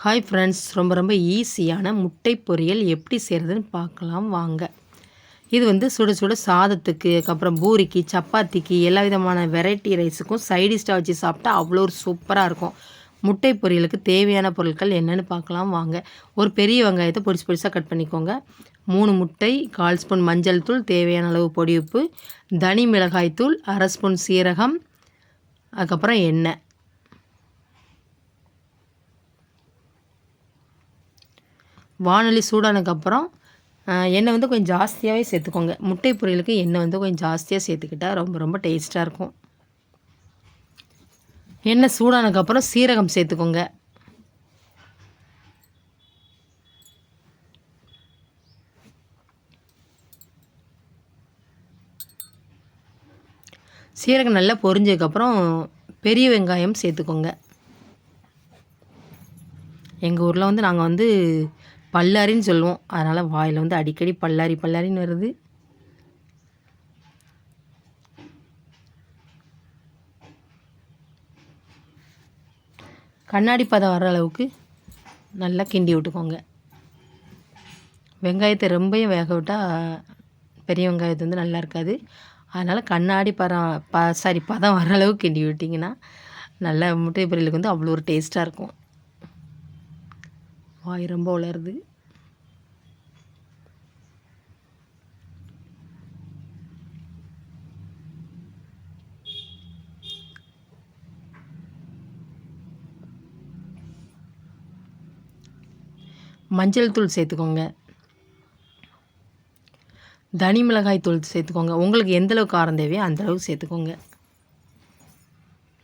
Hi friends, ரொம்ப ஈஸியான முட்டை பொரியல் எப்படி செய்கிறதுன்னு பார்க்கலாம் வாங்க. இது வந்து சுட சுட சாதத்துக்கு, அதுக்கப்புறம் பூரிக்கு, சப்பாத்திக்கு, எல்லா விதமான வெரைட்டி ரைஸுக்கும் சைடிஷ்டாக வச்சு சாப்பிட்டா அவ்வளோ ஒரு சூப்பராக இருக்கும். முட்டை பொரியலுக்கு தேவையான பொருட்கள் என்னென்னு பார்க்கலாம் வாங்க. ஒரு பெரிய வெங்காயத்தை பொடிசு பொடிசாக கட் பண்ணிக்கோங்க. 3 முட்டை, 1/4 ஸ்பூன் மஞ்சள் தூள், தேவையான அளவு பொடி உப்பு, தனி மிளகாய் தூள், 1/2 ஸ்பூன் சீரகம், அதுக்கப்புறம் எண்ணெய். வானொலி சூடானதுக்கப்புறம் எண்ணெய் வந்து கொஞ்சம் ஜாஸ்தியாகவே சேர்த்துக்கோங்க. முட்டை பொரியலுக்கு எண்ணெய் வந்து கொஞ்சம் ஜாஸ்தியாக சேர்த்துக்கிட்டால் ரொம்ப டேஸ்ட்டாக இருக்கும். எண்ணெய் சூடானதுக்கப்புறம் சீரகம் சேர்த்துக்கோங்க. சீரகம் நல்லா பொரிஞ்சதுக்கப்புறம் பெரிய வெங்காயம் சேர்த்துக்கோங்க. எங்கள் ஊரில் வந்து நாங்கள் வந்து பல்லாரின்னு சொல்லுவோம். அதனால் வாயில் வந்து அடிக்கடி பல்லாரின்னு வருது. கண்ணாடி பதம் வர அளவுக்கு நல்லா கிண்டி விட்டுக்கோங்க. வெங்காயத்தை ரொம்பவும் வேக விட்டால் பெரிய வெங்காயத்தை வந்து நல்லா இருக்காது. அதனால் கண்ணாடி பதம் வர அளவுக்கு கிண்டி விட்டிங்கன்னா நல்லா முட்டை பொரியலுக்கு வந்து அவ்வளோ ஒரு டேஸ்ட்டாக இருக்கும். வாய் ரொம்ப உலருது. மஞ்சள் தூள் சேர்த்துக்கோங்க. தனி மிளகாய் தூள் சேர்த்துக்கோங்க. உங்களுக்கு எந்தளவு காரம் தேவையோ அந்தளவுக்கு சேர்த்துக்கோங்க.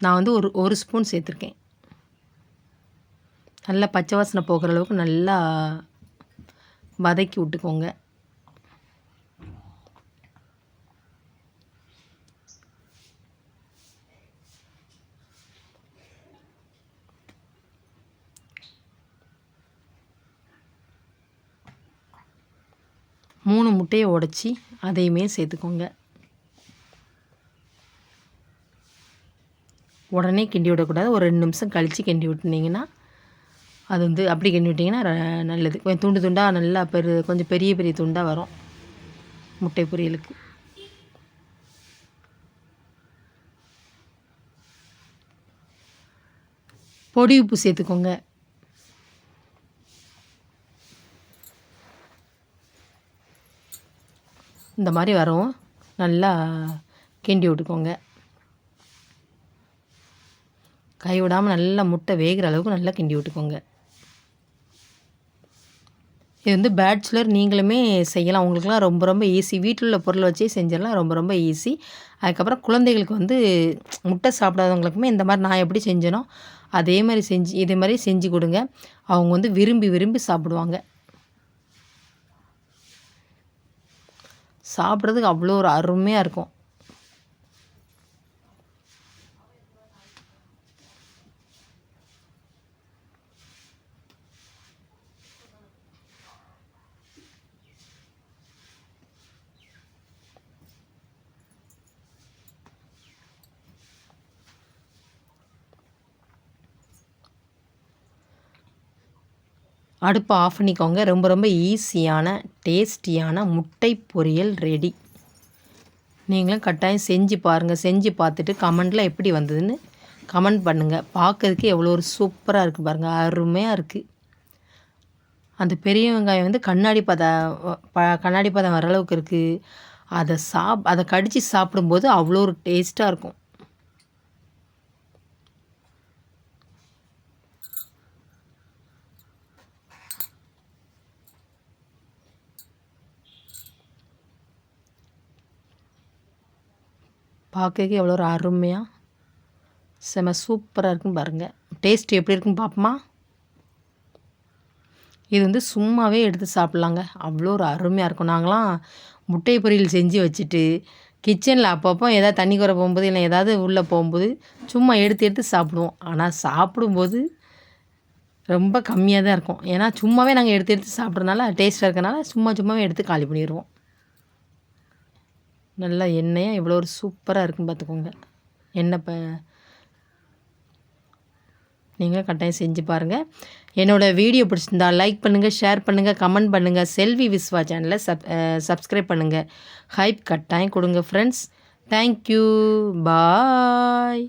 நான் வந்து ஒரு ஸ்பூன் சேர்த்துருக்கேன். நல்லா பச்சை வாசனை போகிற அளவுக்கு நல்லா வதக்கி விட்டுக்கோங்க. மூணு முட்டையை உடச்சி அதையுமே சேர்த்துக்கோங்க. உடனே கிண்டி விடக்கூடாது. ஒரு 2 நிமிஷம் கழித்து கிண்டி விட்டுனீங்கன்னா அது வந்து அப்படி கிண்டி விட்டிங்கன்னா நல்லது. கொஞ்சம் துண்டு துண்டாக நல்லா கொஞ்சம் பெரிய துண்டாக வரும் முட்டை பொரியலுக்கு. பொடி உப்பு சேர்த்துக்கோங்க. இந்த மாதிரி வரும். நல்லா கிண்டி விட்டுக்கோங்க. கை விடாமல் நல்லா முட்டை வேகிற அளவுக்கு நல்லா கிண்டி விட்டுக்கோங்க. இது வந்து பேச்சுலர் நீங்களுமே செய்யலாம். உங்களுக்குலாம் ரொம்ப ஈஸி. வீட்டில் உள்ள பொருளை வச்சே செஞ்சிடலாம். ரொம்ப ஈஸி. அதுக்கப்புறம் குழந்தைகளுக்கு வந்து முட்டை சாப்பிடாதவங்களுக்குமே இந்த மாதிரி நான் எப்படி செஞ்சேனோ இதே மாதிரி செஞ்சு கொடுங்க. அவங்க வந்து விரும்பி சாப்பிடுவாங்க. சாப்பிட்றதுக்கு அவ்வளோ ஒரு அருமையாக இருக்கும். அடுப்பை ஆஃப் பண்ணிக்கோங்க. ரொம்ப ஈஸியான டேஸ்டியான முட்டை பொரியல் ரெடி. நீங்களும் கட்டாயம் செஞ்சு பாருங்கள். செஞ்சு பார்த்துட்டு கமெண்டில் எப்படி வந்ததுன்னு கமெண்ட் பண்ணுங்கள். பார்க்கறதுக்கு எவ்வளோ ஒரு சூப்பராக இருக்குது பாருங்கள். அருமையாக இருக்குது. அந்த பெரிய வெங்காயம் வந்து கண்ணாடி பதம் வர அளவுக்கு இருக்குது. அதை கடித்து சாப்பிடும்போது அவ்வளோ ஒரு டேஸ்ட்டாக இருக்கும். பார்க்கறதுக்கு எவ்வளோ ஒரு அருமையாக செம சூப்பராக இருக்குன்னு பாருங்கள். டேஸ்ட் எப்படி இருக்குன்னு பார்ப்போமா? இது வந்து சும்மாவே எடுத்து சாப்பிட்லாங்க. அவ்வளோ ஒரு அருமையாக இருக்கும். நாங்களாம் முட்டை பொரியல் செஞ்சு வச்சுட்டு கிச்சனில் அப்பப்போ ஏதாவது தண்ணி குறை போகும்போது இல்லை ஏதாவது உள்ளே போகும்போது சும்மா எடுத்து சாப்பிடுவோம். ஆனால் சாப்பிடும்போது ரொம்ப கம்மியாக தான் இருக்கும். ஏன்னா சும்மாவே நாங்கள் எடுத்து சாப்பிட்றதுனால டேஸ்ட்டாக இருக்கனால சும்மாவே எடுத்து காலி பண்ணிடுவோம். நல்லா எண்ணெயாக எவ்வளோ ஒரு சூப்பராக இருக்குன்னு பார்த்துக்கோங்க. எண்ணெய் நீங்கள் கட்டாயம் செஞ்சு பாருங்கள். என்னோடய வீடியோ பிடிச்சிருந்தா லைக் பண்ணுங்கள், ஷேர் பண்ணுங்கள், கமெண்ட் பண்ணுங்கள். செல்வி விஸ்வா சேனலை சப்ஸ்கிரைப் பண்ணுங்கள். ஹைப் கட்டாயம் கொடுங்க ஃப்ரெண்ட்ஸ். தேங்க்யூ. பாய்.